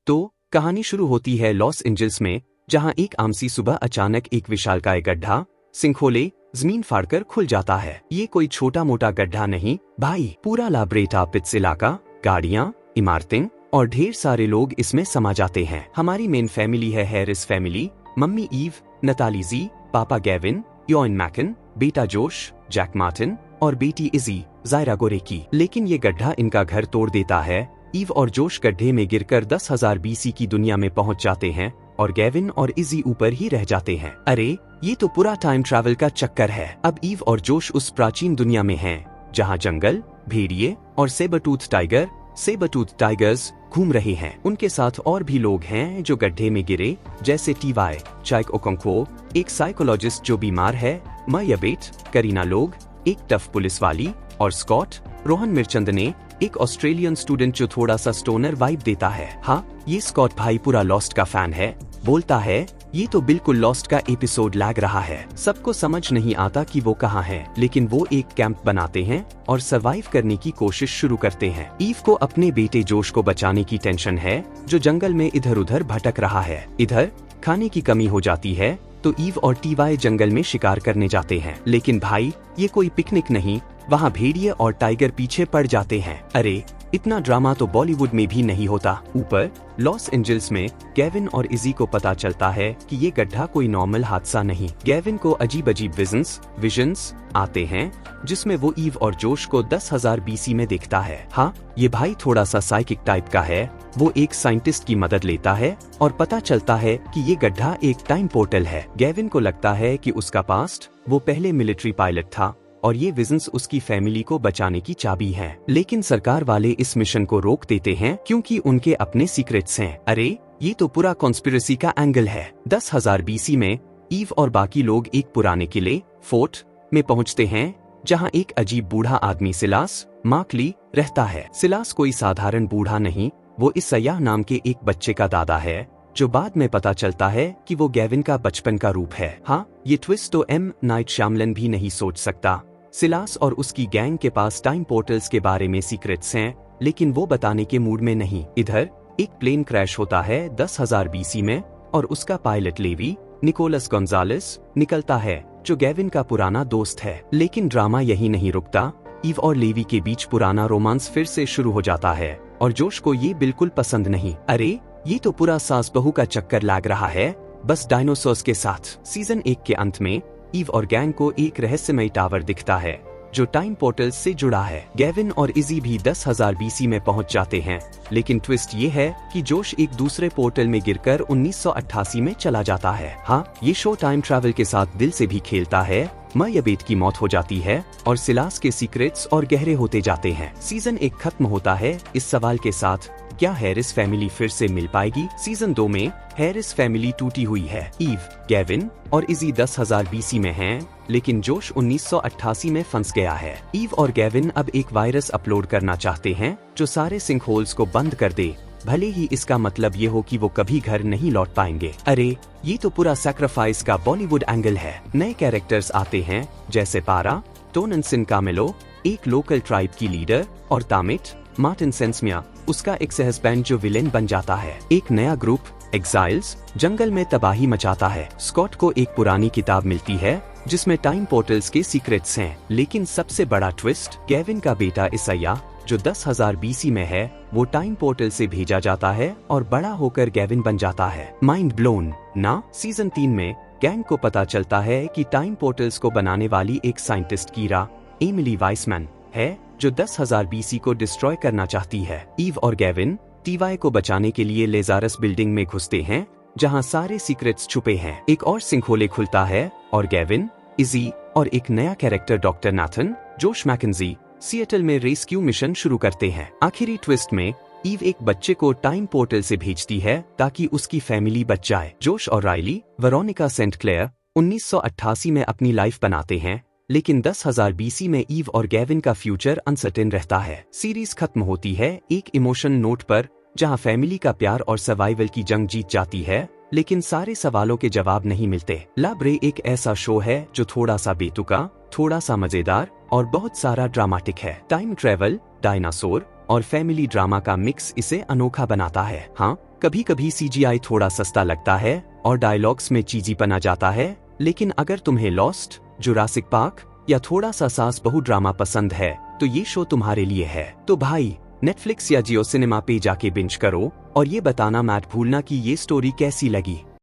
तो कहानी शुरू होती है लॉस एंजल्स में, जहां एक आमसी सुबह अचानक एक विशालकाय गड्ढा सिंखोले जमीन फाड़कर खुल जाता है। ये कोई छोटा मोटा गड्ढा नहीं भाई, पूरा लाब्रेटा पिट्स इलाका, गाड़ियां, इमारतें और ढेर सारे लोग इसमें समा जाते हैं। हमारी मेन फैमिली है Harris family, mummy Eve, Natalie ji, papa Gavin, योन मैकन, बेटा जोश, जैक मार्टिन और बेटी इजी, जायरा गोरेकी। लेकिन ये गड्ढा इनका घर तोड़ देता है। ईव और जोश गड्ढे में गिरकर 10,000 BC की दुनिया में पहुंच जाते हैं और गैविन और इजी ऊपर ही रह जाते हैं। अरे ये तो पूरा टाइम ट्रैवल का चक्कर है। अब ईव और जोश उस प्राचीन दुनिया में हैं, जहां जंगल, भेड़िए और सेबरटूथ टाइगर्स घूम रहे हैं। उनके साथ और भी लोग हैं जो गड्ढे में गिरे, जैसे टीवाई चाइक ओकोंक्वो, एक साइकोलॉजिस्ट जो बीमार है, मयबेट, करीना लोग, एक टफ पुलिस वाली, और स्कॉट रोहन मिर्चंद एक ऑस्ट्रेलियन स्टूडेंट जो थोड़ा सा स्टोनर वाइब देता है। हाँ, ये स्कॉट भाई पूरा लॉस्ट का फैन है। बोलता है ये तो बिल्कुल लॉस्ट का एपिसोड लग रहा है। सबको समझ नहीं आता कि वो कहाँ है, लेकिन वो एक कैंप बनाते हैं और सरवाइव करने की कोशिश शुरू करते हैं। ईव को अपने बेटे जोश को बचाने की टेंशन है, जो जंगल में इधर उधर भटक रहा है। इधर खाने की कमी हो जाती है तो ईव और टीवाई जंगल में शिकार करने जाते हैं। लेकिन भाई ये कोई पिकनिक नहीं, वहाँ भेड़िए और टाइगर पीछे पड़ जाते हैं। अरे इतना ड्रामा तो बॉलीवुड में भी नहीं होता। ऊपर लॉस एंजल्स में गैविन और इजी को पता चलता है कि ये गड्ढा कोई नॉर्मल हादसा नहीं। गैविन को अजीब अजीब विजन्स आते हैं, जिसमें वो ईव और जोश को 10,000 BC में देखता है। हाँ, ये भाई थोड़ा सा साइकिक टाइप का है। वो एक साइंटिस्ट की मदद लेता है और पता चलता है कि ये गड्ढा एक टाइम पोर्टल है। गैविन को लगता है कि उसका पास्ट, वो पहले मिलिट्री पायलट था और ये विजन्स उसकी फैमिली को बचाने की चाबी है। लेकिन सरकार वाले इस मिशन को रोक देते हैं क्योंकि उनके अपने सीक्रेट्स हैं। अरे ये तो पूरा कॉन्स्पिरेसी का एंगल है। 10,000 BC में ईव और बाकी लोग एक पुराने किले फोर्ट में पहुंचते हैं, जहां एक अजीब बूढ़ा आदमी सिलास मार्कली रहता है। सिलास कोई साधारण बूढ़ा नहीं, वो इस सयाह नाम के एक बच्चे का दादा है, जो बाद में पता चलता है कि वो गैविन का बचपन का रूप है। हाँ, ये ट्विस्ट तो एम नाइट श्यामलन भी नहीं सोच सकता। सिलास और उसकी गैंग के पास टाइम पोर्टल्स के बारे में सीक्रेट्स हैं, लेकिन वो बताने के मूड में नहीं। इधर एक प्लेन क्रैश होता है 10,000 BC में और उसका पायलट लेवी निकोलस गोंजालेस निकलता है, जो गैविन का पुराना दोस्त है। लेकिन ड्रामा यही नहीं रुकता। ईव और लेवी के बीच पुराना रोमांस फिर से शुरू हो जाता है और जोश को ये बिल्कुल पसंद नहीं। अरे ये तो पूरा सास बहू का चक्कर लग रहा है, बस डायनासोर्स के साथ। सीजन 1 के अंत में ईव और गैंग को एक रहस्यमय टावर दिखता है जो टाइम पोर्टल से जुड़ा है। गैविन और इजी भी 10,000 BC में पहुंच जाते हैं, लेकिन ट्विस्ट ये है कि जोश एक दूसरे पोर्टल में गिरकर 1988 में चला जाता है। हाँ, ये शो टाइम ट्रैवल के साथ दिल से भी खेलता है। मयबेट की मौत हो जाती है और सिलास के सीक्रेट्स और गहरे होते जाते हैं। सीजन 1 खत्म होता है इस सवाल के साथ, क्या हैरिस फैमिली फिर से मिल पाएगी? सीजन 2 में हैरिस फैमिली टूटी हुई है। ईव, गैविन और इजी 10,000 BC में हैं, लेकिन जोश 1988 में फंस गया है। ईव और गैविन अब एक वायरस अपलोड करना चाहते हैं जो सारे सिंकहोल्स को बंद कर दे, भले ही इसका मतलब ये हो कि वो कभी घर नहीं लौट पाएंगे। अरे ये तो पूरा सैक्रिफाइस का बॉलीवुड एंगल है। नए कैरेक्टर्स आते हैं, जैसे पारा टोननसिन कामेलो, एक लोकल ट्राइब की लीडर, और तामिट मार्टिन सेंसमिया, उसका एक्स हस्बैंड जो विलेन बन जाता है। एक नया ग्रुप एग्जाइल्स जंगल में तबाही मचाता है। स्कॉट को एक पुरानी किताब मिलती है जिसमें टाइम पोर्टल्स के सीक्रेट्स हैं। लेकिन सबसे बड़ा ट्विस्ट, गैविन का बेटा इसैया जो 10,000 BC में है, वो टाइम पोर्टल से भेजा जाता है और बड़ा होकर गैविन बन जाता है। माइंड ब्लोन ना? सीजन 3 में गैंग को पता चलता है कि टाइम पोर्टल्स को बनाने वाली एक साइंटिस्ट कीरा एमिली वाइसमैन है, जो 10,000 BC को डिस्ट्रॉय करना चाहती है। ईव और गैविन टीवाई को बचाने के लिए लेजारस बिल्डिंग में घुसते हैं, जहां सारे सीक्रेट्स छुपे हैं। एक और सिंखोले खुलता है और गैविन, इजी और एक नया कैरेक्टर डॉक्टर नाथन जोश मैकेंजी सिएटल में रेस्क्यू मिशन शुरू करते हैं। आखिरी ट्विस्ट में ईव एक बच्चे को टाइम पोर्टल से भेजती है ताकि उसकी फैमिली बच जाए। जोश और राइली वेरोनिका सेंट क्लेयर 1988 में अपनी लाइफ बनाते हैं, लेकिन 10,000 BC में ईव और गैविन का फ्यूचर अनसर्टेन रहता है। सीरीज खत्म होती है एक इमोशन नोट पर, जहां फैमिली का प्यार और सर्वाइवल की जंग जीत जाती है, लेकिन सारे सवालों के जवाब नहीं मिलते। लाब्रे एक ऐसा शो है जो थोड़ा सा बेतुका, थोड़ा सा मजेदार और बहुत सारा ड्रामेटिक है। टाइम ट्रेवल, डायनासोर और फैमिली ड्रामा का मिक्स इसे अनोखा बनाता है। हाँ, कभी कभी सीजीआई थोड़ा सस्ता लगता है और डायलॉग्स में चीजी बना जाता है, लेकिन अगर तुम्हें लॉस्ट, जुरासिक पार्क या थोड़ा सा सास बहु ड्रामा पसंद है तो ये शो तुम्हारे लिए है। तो भाई, नेटफ्लिक्स या जियो सिनेमा पे जाके बिंज करो और ये बताना मत भूलना कि ये स्टोरी कैसी लगी।